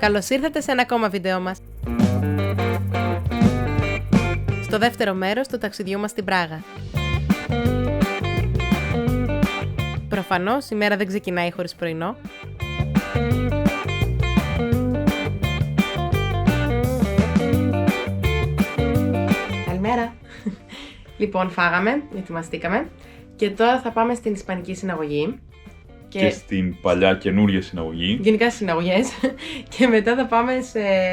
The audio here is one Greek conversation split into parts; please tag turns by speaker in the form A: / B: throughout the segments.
A: Καλώς ήρθατε σε ένα ακόμα βίντεο μας. Στο δεύτερο μέρος του ταξιδιού μας στην Πράγα. Προφανώς η μέρα δεν ξεκινάει χωρίς πρωινό. Καλημέρα. Λοιπόν, φάγαμε, ετοιμαστήκαμε και τώρα θα πάμε στην Ισπανική συναγωγή.
B: Και στην παλιά καινούργια συναγωγή.
A: Γενικά στις συναγωγές. Και μετά θα πάμε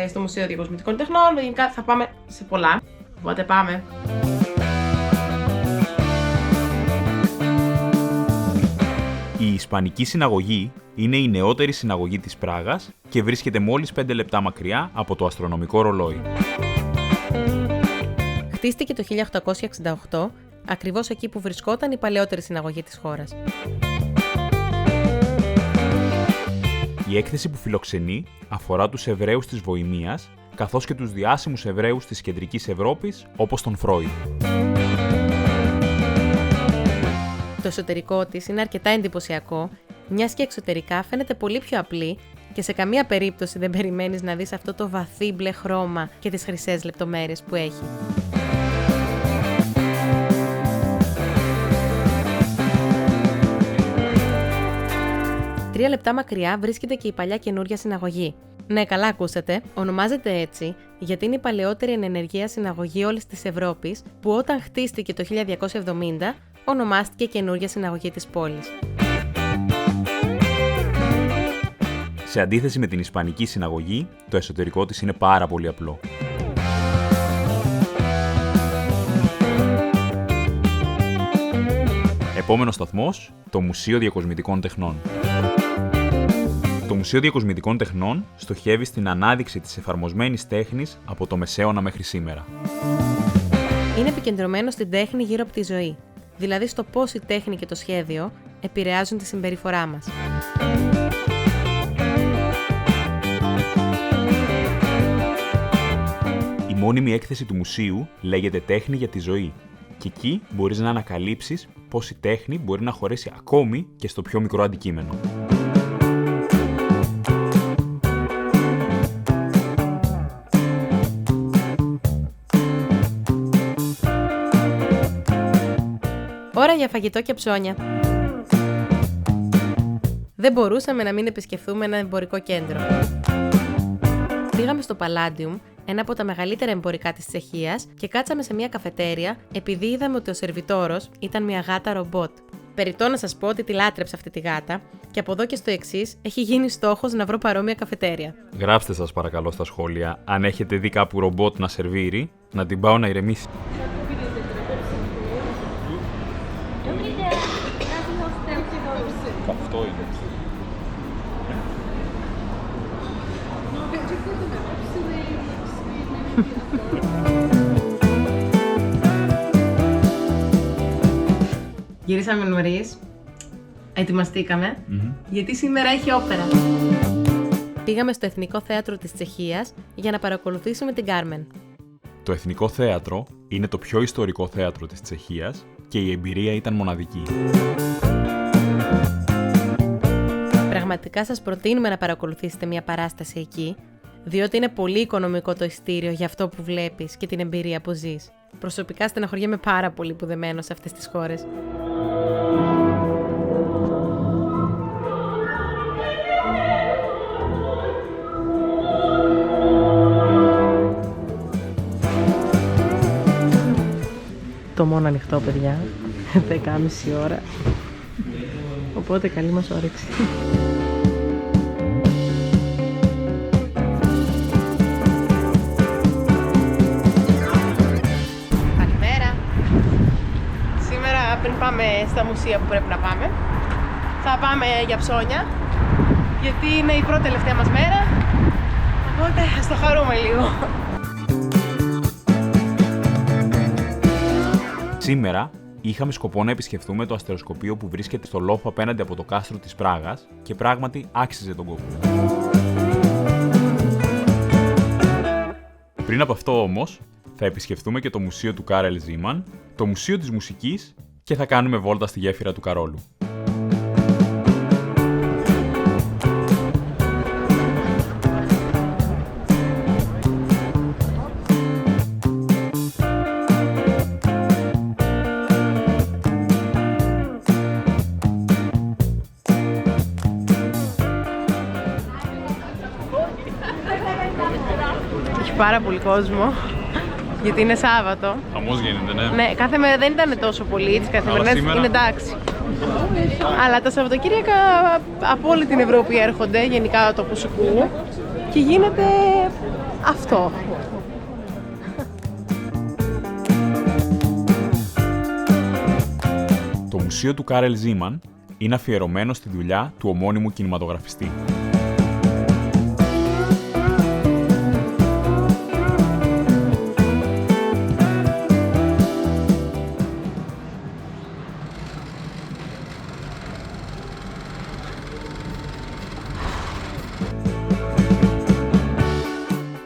A: στο Μουσείο Διακοσμητικών Τεχνών. Γενικά θα πάμε σε πολλά. Οπότε πάμε.
B: Η Ισπανική συναγωγή είναι η νεότερη συναγωγή της Πράγας και βρίσκεται μόλις 5 λεπτά μακριά από το αστρονομικό ρολόι.
A: Χτίστηκε το 1868, ακριβώς εκεί που βρισκόταν η παλαιότερη συναγωγή της χώρας.
B: Η έκθεση που φιλοξενεί αφορά τους Εβραίους της Βοημίας, καθώς και τους διάσημους Εβραίους της Κεντρικής Ευρώπης, όπως τον Φρόιντ.
A: Το εσωτερικό της είναι αρκετά εντυπωσιακό, μιας και εξωτερικά φαίνεται πολύ πιο απλή και σε καμία περίπτωση δεν περιμένεις να δεις αυτό το βαθύ μπλε χρώμα και τις χρυσές λεπτομέρειες που έχει. Τρία λεπτά μακριά βρίσκεται και η παλιά καινούρια συναγωγή. Ναι, καλά ακούσατε, ονομάζεται έτσι γιατί είναι η παλαιότερη εν ενεργεία συναγωγή όλης της Ευρώπης που όταν χτίστηκε το 1270 ονομάστηκε καινούρια συναγωγή της πόλης.
B: Σε αντίθεση με την Ισπανική συναγωγή, το εσωτερικό της είναι πάρα πολύ απλό. Επόμενος σταθμός, το Μουσείο Διακοσμητικών Τεχνών. Το Μουσείο Διακοσμητικών Τεχνών στοχεύει στην ανάδειξη της εφαρμοσμένης τέχνης από το Μεσαίωνα μέχρι σήμερα.
A: Είναι επικεντρωμένο στην τέχνη γύρω από τη ζωή, δηλαδή στο πώς η τέχνη και το σχέδιο επηρεάζουν τη συμπεριφορά μας.
B: Η μόνιμη έκθεση του μουσείου λέγεται «Τέχνη για τη ζωή» και εκεί μπορείς να ανακαλύψεις πώς η τέχνη μπορεί να χωρέσει ακόμη και στο πιο μικρό αντικείμενο.
A: Ώρα για φαγητό και ψώνια. Δεν μπορούσαμε να μην επισκεφθούμε ένα εμπορικό κέντρο. Πήγαμε στο Palladium, ένα από τα μεγαλύτερα εμπορικά της Τσεχίας, και κάτσαμε σε μια καφετέρια επειδή είδαμε ότι ο σερβιτόρος ήταν μια γάτα ρομπότ. Περιττό να σας πω ότι τη λάτρεψα αυτή τη γάτα και από εδώ και στο εξής έχει γίνει στόχος να βρω παρόμοια καφετέρια.
B: Γράψτε σας παρακαλώ στα σχόλια αν έχετε δει κάπου ρομπότ να σερβίρει, να την πάω να ηρεμήσει. Αυτό είναι.
A: Γυρίσαμε νωρίς, ετοιμαστήκαμε, γιατί σήμερα έχει όπερα. Πήγαμε στο Εθνικό Θέατρο της Τσεχίας για να παρακολουθήσουμε την Κάρμεν.
B: Το Εθνικό Θέατρο είναι το πιο ιστορικό θέατρο της Τσεχίας και η εμπειρία ήταν μοναδική.
A: Πραγματικά σας προτείνουμε να παρακολουθήσετε μια παράσταση εκεί, διότι είναι πολύ οικονομικό το ειστήριο για αυτό που βλέπεις και την εμπειρία που ζεις. Προσωπικά στεναχωριέμαι πάρα πολύ που δεν μένω σε αυτές τις χώρες. Το μόνο ανοιχτό, παιδιά, 10:30 ώρα, οπότε καλή μας όρεξη. Καλημέρα. Σήμερα πριν πάμε στα μουσεία που πρέπει να πάμε, θα πάμε για ψώνια, γιατί είναι η πρώτη τελευταία μας μέρα, οπότε ας το χαρούμε λίγο.
B: Σήμερα είχαμε σκοπό να επισκεφθούμε το αστεροσκοπείο που βρίσκεται στο λόφο απέναντι από το κάστρο της Πράγας και πράγματι άξιζε τον κόπο. Πριν από αυτό όμως, θα επισκεφθούμε και το Μουσείο του Κάρελ Ζήμαν, το Μουσείο της Μουσικής και θα κάνουμε βόλτα στη γέφυρα του Καρόλου.
A: πάρα πολύ κόσμο. Γιατί είναι Σάββατο.
B: Χαμός γίνεται, ναι.
A: Ναι, κάθε μέρα δεν ήταν τόσο πολύ, τις καθημερινές
B: σήμερα...
A: είναι εντάξει. Αλλά τα Σαββατοκύριακα από όλη την Ευρώπη έρχονται, γενικά το Πουσουκού, και γίνεται αυτό.
B: Το μουσείο του Κάρελ Ζήμαν είναι αφιερωμένο στη δουλειά του ομώνυμου κινηματογραφιστή.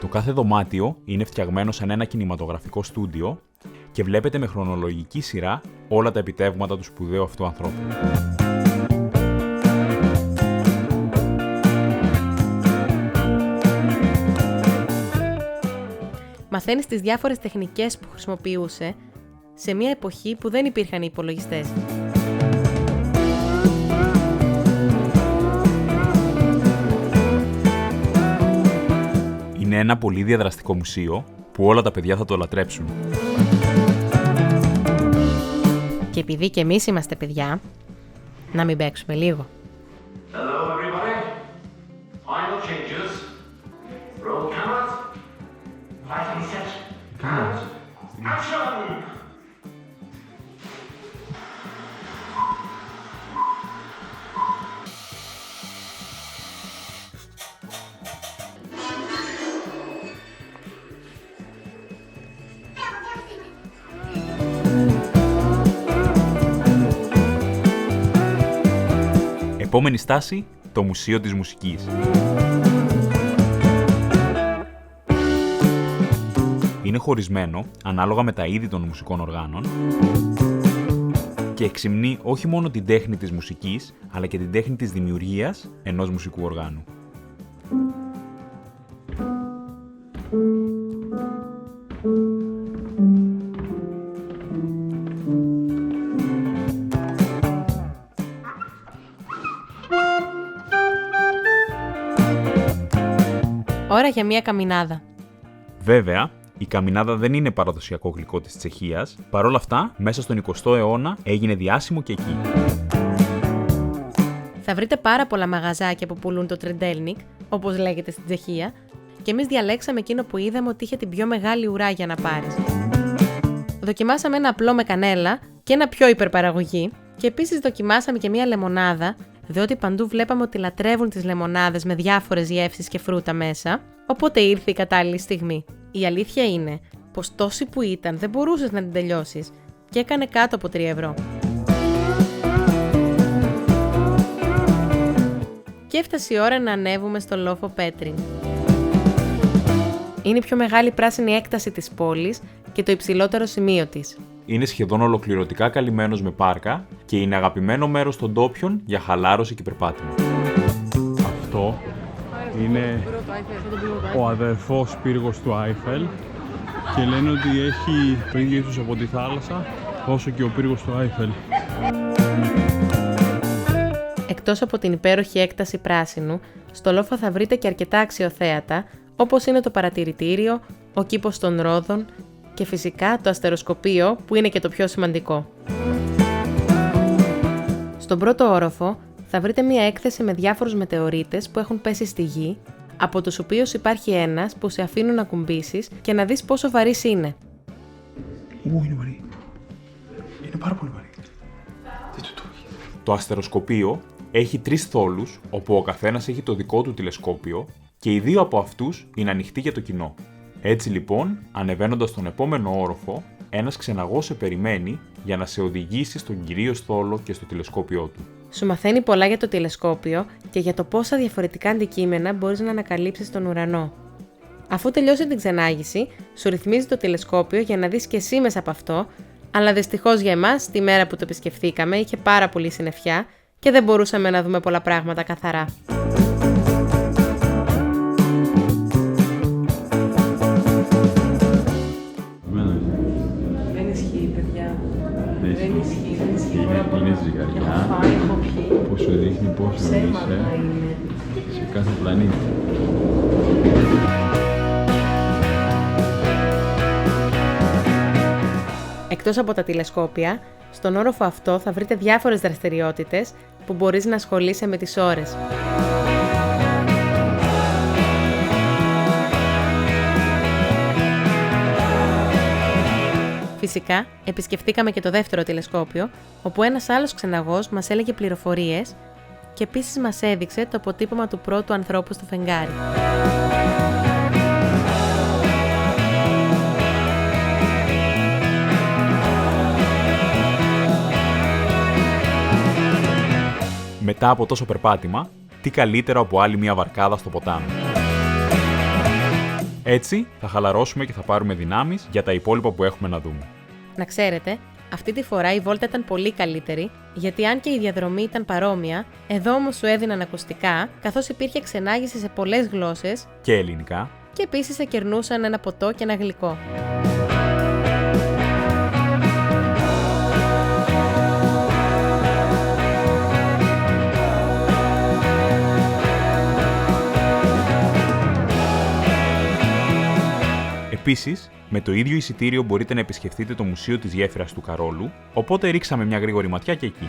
B: Το κάθε δωμάτιο είναι φτιαγμένο σαν ένα κινηματογραφικό στούντιο και βλέπετε με χρονολογική σειρά όλα τα επιτεύγματα του σπουδαίου αυτού ανθρώπου.
A: Μαθαίνεις τις διάφορες τεχνικές που χρησιμοποιούσε σε μια εποχή που δεν υπήρχαν οι υπολογιστές.
B: Είναι ένα πολύ διαδραστικό μουσείο που όλα τα παιδιά θα το λατρέψουν.
A: Και επειδή και εμείς είμαστε παιδιά, να μην παίξουμε λίγο.
C: Hello everybody. Final changes. Roll cameras. 5 set. And action!
B: Επόμενη στάση, το Μουσείο της Μουσικής. Είναι χωρισμένο ανάλογα με τα είδη των μουσικών οργάνων και εξυμνεί όχι μόνο την τέχνη της μουσικής, αλλά και την τέχνη της δημιουργίας ενός μουσικού οργάνου.
A: Ώρα για μια καμινάδα.
B: Βέβαια, η καμινάδα δεν είναι παραδοσιακό γλυκό της Τσεχίας, παρόλα αυτά, μέσα στον 20ο αιώνα έγινε διάσημο και εκεί.
A: Θα βρείτε πάρα πολλά μαγαζάκια που πουλούν το τρεντέλνικ, όπως λέγεται στην Τσεχία, και εμείς διαλέξαμε εκείνο που είδαμε ότι είχε την πιο μεγάλη ουρά για να πάρεις. Δοκιμάσαμε ένα απλό με κανέλα και ένα πιο υπερπαραγωγή, και επίσης δοκιμάσαμε και μια λεμονάδα, διότι παντού βλέπαμε ότι λατρεύουν τις λεμονάδες με διάφορες γεύσεις και φρούτα μέσα, οπότε ήρθε η κατάλληλη στιγμή. Η αλήθεια είναι πως τόση που ήταν δεν μπορούσες να την τελειώσεις και έκανε κάτω από 3 ευρώ. Και έφτασε η ώρα να ανέβουμε στο λόφο Πέτριν. Είναι η πιο μεγάλη πράσινη έκταση της πόλης και το υψηλότερο σημείο της.
B: Είναι σχεδόν ολοκληρωτικά καλυμμένος με πάρκα και είναι αγαπημένο μέρος των ντόπιων για χαλάρωση και περπάτημα.
D: Αυτό είναι ο αδερφός πύργος του Άιφελ και λένε ότι έχει το ίδιο ύψος από τη θάλασσα όσο και ο πύργος του Άιφελ.
A: Εκτός από την υπέροχη έκταση πράσινου, στο λόφο θα βρείτε και αρκετά αξιοθέατα, όπως είναι το παρατηρητήριο, ο κήπος των Ρόδων και φυσικά το αστεροσκοπείο που είναι και το πιο σημαντικό. Στον πρώτο όροφο θα βρείτε μία έκθεση με διάφορους μετεωρίτες που έχουν πέσει στη γη, από τους οποίους υπάρχει ένας που σε αφήνουν να κουμπίσεις και να δεις πόσο βαρύς είναι.
D: Είναι βαρύ. Είναι πάρα πολύ βαρύ.
B: Το αστεροσκοπείο έχει 3 θόλους, όπου ο καθένας έχει το δικό του τηλεσκόπιο και οι 2 από αυτούς είναι ανοιχτοί για το κοινό. Έτσι λοιπόν, ανεβαίνοντας στον επόμενο όροφο, ένας ξεναγός σε περιμένει για να σε οδηγήσει στον κυρίως θόλο και στο τηλεσκόπιό του.
A: Σου μαθαίνει πολλά για το τηλεσκόπιο και για το πόσα διαφορετικά αντικείμενα μπορείς να ανακαλύψεις στον ουρανό. Αφού τελειώσει την ξενάγηση, σου ρυθμίζει το τηλεσκόπιο για να δεις και εσύ μέσα από αυτό, αλλά δυστυχώς για εμάς, τη μέρα που το επισκεφθήκαμε, είχε πάρα πολύ συννεφιά και δεν μπορούσαμε να δούμε πολλά πράγματα καθαρά. Δεν ισχύει, παιδιά. Δεν ισχύει.
D: Είναι ζυγαριά που σου δείχνει πόσο είσαι σε κάθε πλανήτη.
A: Εκτός από τα τηλεσκόπια, στον όροφο αυτό θα βρείτε διάφορες δραστηριότητες που μπορείς να ασχολείσαι με τις ώρες. Φυσικά, επισκεφτήκαμε και το δεύτερο τηλεσκόπιο, όπου ένας άλλος ξεναγός μας έλεγε πληροφορίες και επίσης μας έδειξε το αποτύπωμα του πρώτου ανθρώπου στο φεγγάρι.
B: Μετά από τόσο περπάτημα, τι καλύτερο από άλλη μια βαρκάδα στο ποτάμι. Έτσι, θα χαλαρώσουμε και θα πάρουμε δυνάμεις για τα υπόλοιπα που έχουμε να δούμε.
A: Να ξέρετε, αυτή τη φορά η βόλτα ήταν πολύ καλύτερη, γιατί αν και η διαδρομή ήταν παρόμοια, εδώ όμως σου έδιναν ακουστικά, καθώς υπήρχε ξενάγηση σε πολλές γλώσσες
B: Και ελληνικά.
A: και επίσης σε κερνούσαν ένα ποτό και ένα γλυκό.
B: Επίσης, με το ίδιο εισιτήριο μπορείτε να επισκεφτείτε το Μουσείο της Γέφυρας του Καρόλου, οπότε ρίξαμε μια γρήγορη ματιά και εκεί.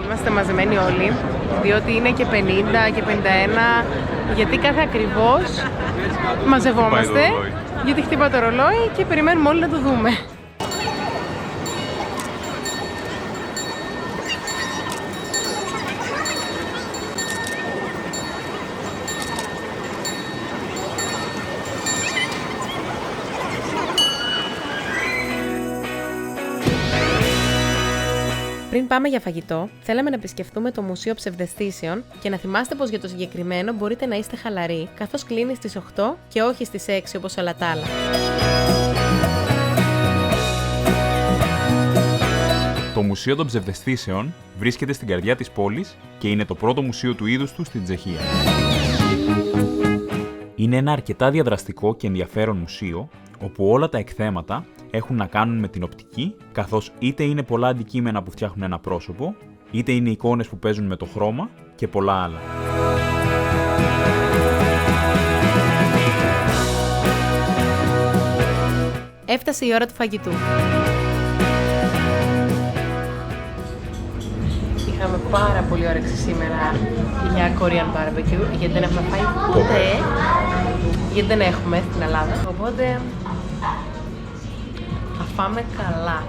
A: Είμαστε μαζεμένοι όλοι, διότι είναι και 50 και 51, γιατί κάθε ακριβώς μαζευόμαστε, γιατί χτύπα το ρολόι και περιμένουμε όλοι να το δούμε. Πριν πάμε για φαγητό, θέλαμε να επισκεφτούμε το Μουσείο Ψευδαισθήσεων και να θυμάστε πως για το συγκεκριμένο μπορείτε να είστε χαλαροί, καθώς κλείνει στις 8 και όχι στις 6 όπως όλα τα άλλα.
B: Το Μουσείο των Ψευδαισθήσεων βρίσκεται στην καρδιά της πόλης και είναι το πρώτο μουσείο του είδους του στην Τσεχία. Είναι ένα αρκετά διαδραστικό και ενδιαφέρον μουσείο, όπου όλα τα εκθέματα έχουν να κάνουν με την οπτική, καθώς είτε είναι πολλά αντικείμενα που φτιάχνουν ένα πρόσωπο, είτε είναι εικόνες που παίζουν με το χρώμα και πολλά άλλα.
A: Έφτασε η ώρα του φαγητού. Είχαμε πάρα πολύ όρεξη σήμερα για Korean barbecue, γιατί δεν έχουμε φάει ποτέ, γιατί δεν έχουμε στην Ελλάδα, οπότε θα φάμε καλά.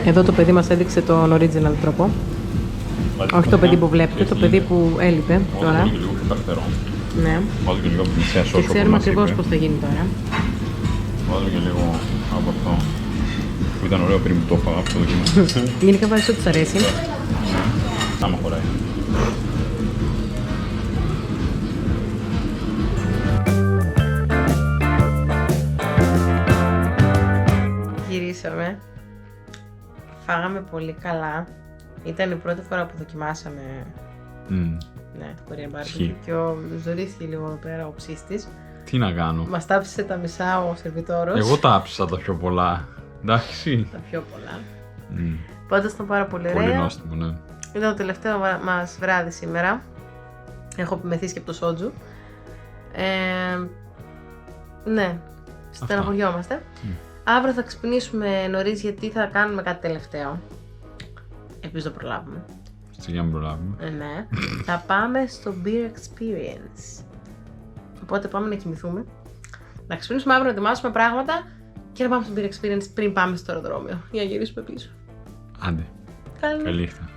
A: Εδώ το παιδί μας έδειξε τον original τρόπο. Όχι το παιδί που βλέπετε, το παιδί που έλειπε τώρα.
B: Βάζω και λίγο καρτερό.
A: Ναι.
B: Βάζω και λίγο από τη μισέα σώσο.
A: Και ξέρουμε ακριβώς πώς θα γίνει τώρα.
B: Βάζω και λίγο από αυτό. Που ήταν ωραίο πριν που το έφαγα αυτό το δοκιμάσιο.
A: Γενικά βάζεις ό,τι σ' αρέσει.
B: Άμα χωράει.
A: Γυρίσαμε. Φάγαμε πολύ καλά. Ήταν η πρώτη φορά που δοκιμάσαμε ναι, το Korean barbecue και ο Ζωρής είχε λίγο εδώ πέρα ο ψίστης.
B: Τι να κάνω.
A: Μας τάψισε τα μισά ο σερβιτόρος.
B: Εγώ τάψισα τα πιο πολλά. Εντάξει.
A: Τα πιο πολλά. Πάντως ήταν πάρα πολύ
B: Πολύ
A: ωραία.
B: νόστιμο, ναι.
A: Ήταν το τελευταίο μας βράδυ σήμερα. Έχω μεθύσει και από το σότζου. Ναι, στεναχωριόμαστε. Αύριο θα ξυπνήσουμε νωρίς γιατί θα κάνουμε κάτι τελευταίο. Ελπίζω το προλάβουμε.
B: Σε για να προλάβουμε.
A: Ναι. Θα πάμε στο Beer Experience. Οπότε πάμε να κοιμηθούμε. Να ξυπνήσουμε αύριο να ετοιμάσουμε πράγματα και να πάμε στο Beer Experience πριν πάμε στο αεροδρόμιο. Για να γυρίσουμε πίσω.
B: Άντε. Καλή νύχτα.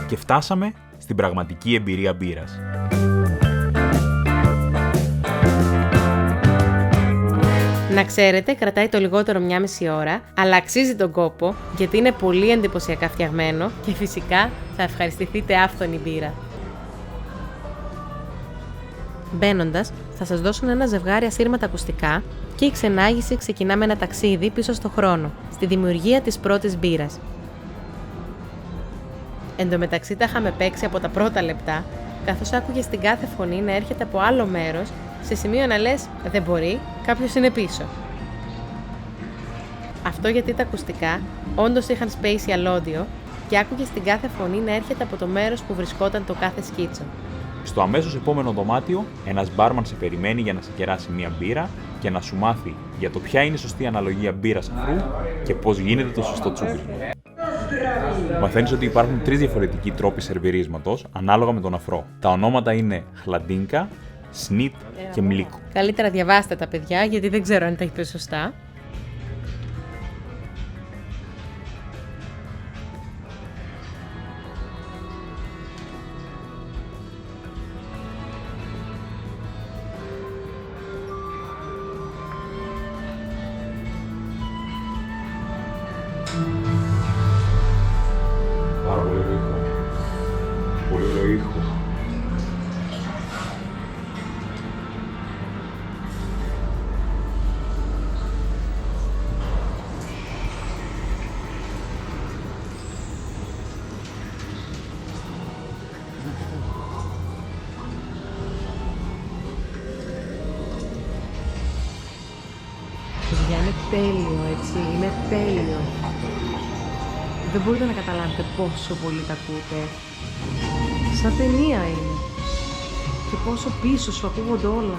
B: Και φτάσαμε στην πραγματική εμπειρία μπύρας.
A: Να ξέρετε, κρατάει το λιγότερο 1,5 ώρα, αλλά αξίζει τον κόπο γιατί είναι πολύ εντυπωσιακά φτιαγμένο και φυσικά θα ευχαριστηθείτε άφθονη μπύρα. Μπαίνοντας, θα σας δώσουν ένα ζευγάρι ασύρματα ακουστικά και η ξενάγηση ξεκινά με ένα ταξίδι πίσω στο χρόνο, στη δημιουργία της πρώτης μπύρας. Εν τω μεταξύ τα είχαμε παίξει από τα πρώτα λεπτά, καθώς άκουγες την κάθε φωνή να έρχεται από άλλο μέρος, σε σημείο να λες «Δεν μπορεί, κάποιος είναι πίσω». Αυτό γιατί τα ακουστικά όντως είχαν spatial audio και άκουγες την κάθε φωνή να έρχεται από το μέρος που βρισκόταν το κάθε σκίτσο.
B: Στο αμέσως επόμενο δωμάτιο, ένας μπάρμαν σε περιμένει για να σε κεράσει μία μπύρα και να σου μάθει για το ποια είναι η σωστή αναλογία μπύρας αφρού και πώς γίνεται το σωστό τσούμπισμα. Μαθαίνεις ότι υπάρχουν 3 διαφορετικοί τρόποι σερβιρίσματος ανάλογα με τον αφρό. Τα ονόματα είναι χλαντίνκα, σνίτ και μλίκο.
A: Καλύτερα διαβάστε τα παιδιά, γιατί δεν ξέρω αν τα έχει πει σωστά.
B: Πάρα πολύ ωραίο ήχο. Πολύ ωραίο ήχο.
A: Παιδιά, είναι τέλειο, έτσι, είναι τέλειο. Δεν μπορείτε να καταλάβετε πόσο πολύ τα ακούτε. Σαν ταινία είναι. Και πόσο πίσω σου ακούγονται όλα.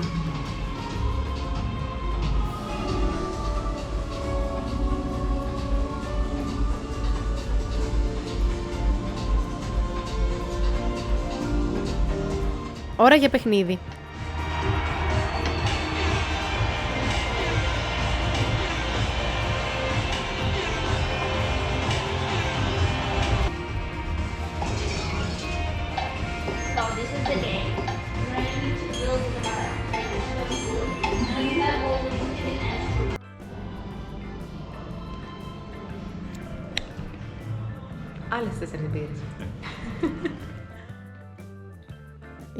A: Ώρα για παιχνίδι.
E: So this is the game. We're going to need to build the bar. And that will be the next.
A: Άλλες 4 μπύρες.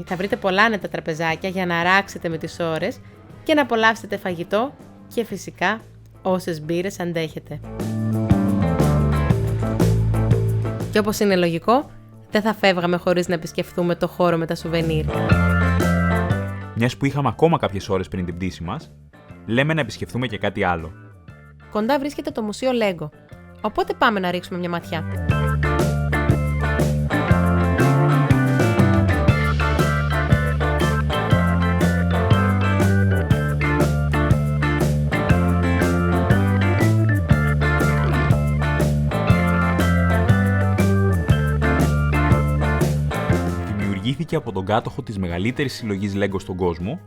A: Θα βρείτε πολλά άνετα τραπεζάκια για να αράξετε με τις ώρες και να απολαύσετε φαγητό και φυσικά όσες μπύρες αντέχετε. Και όπως είναι λογικό, δεν θα φεύγαμε χωρίς να επισκεφθούμε το χώρο με τα σουβενίρ.
B: Μιας που είχαμε ακόμα κάποιες ώρες πριν την πτήση μας, λέμε να επισκεφθούμε και κάτι άλλο.
A: Κοντά βρίσκεται το Μουσείο Λέγκο, οπότε πάμε να ρίξουμε μια ματιά.
B: Δημιουργήθηκε από τον κάτοχο της μεγαλύτερης συλλογής Lego στον κόσμο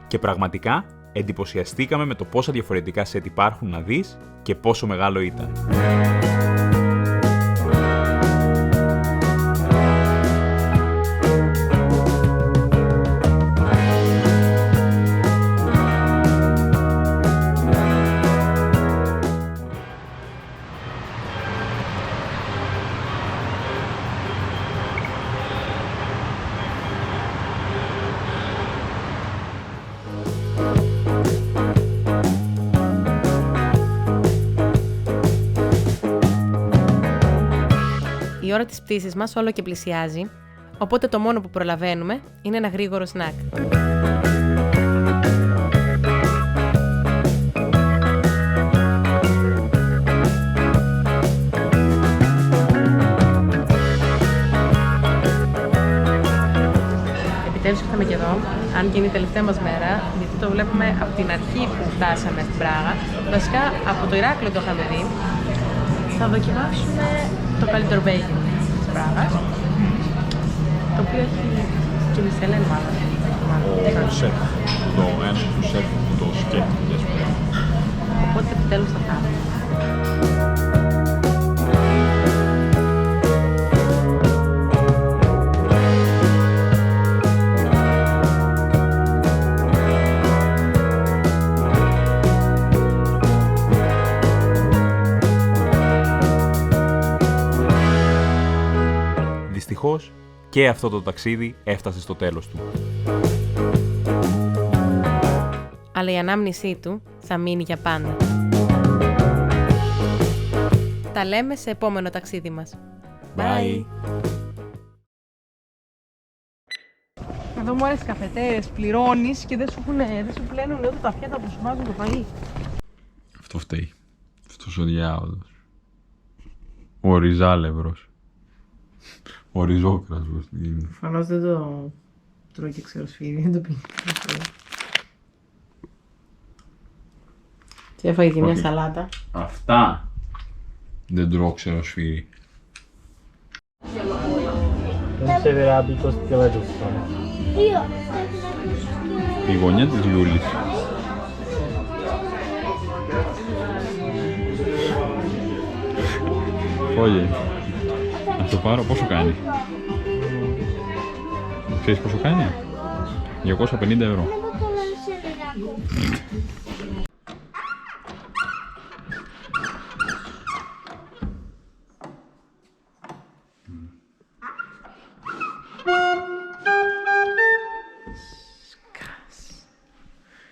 B: και πραγματικά εντυπωσιαστήκαμε με το πόσα διαφορετικά σετ υπάρχουν να δεις και πόσο μεγάλο ήταν.
A: Η ώρα της πτήσης μας όλο και πλησιάζει, οπότε το μόνο που προλαβαίνουμε είναι ένα γρήγορο σνακ. Επιτέλους ήρθαμε και εδώ, αν και είναι η τελευταία μας μέρα, γιατί το βλέπουμε από την αρχή που φτάσαμε στην Πράγα. Βασικά από το Ηράκλειο το είχαμε δει. Θα δοκιμάσουμε το καλύτερο bacon της Πράγας, το οποίο έχει και Μισελέν μάλλον.
D: Ο σεφ, ένας του σεφ που το σκέφτηκε, ας πούμε.
A: Οπότε επιτέλους θα κάνουμε.
B: Δυστυχώς, και αυτό το ταξίδι έφτασε στο τέλος του.
A: αλλά η ανάμνησή του θα μείνει για πάντα. Τα λέμε σε επόμενο ταξίδι μας.
B: Bye.
A: Εδώ μου αρέσει καφετέρες, πληρώνεις και δεν σου πλένουν ούτε τα πιάτα που σου βάζουν το φαΐ.
D: Αυτό φταίει. Αυτός ο διάολος. Ο ριζάλευρος. Ο ριζόκρασος.
A: Προφανώς δεν το τρώει και ξεροσφύρι, δεν το πίνει. Και έφαγε και μια σαλάτα.
D: Αυτά δεν τρώω ξεροσφύρι.
F: Non si verrà piuttosto che la giusta.
E: Io.
D: Η γωνιά της Λούλης. Φόγε. Να το πάρω πόσο κάνει. Ξέρεις πόσο κάνει? 250 ευρώ.
E: Non posso lasciare la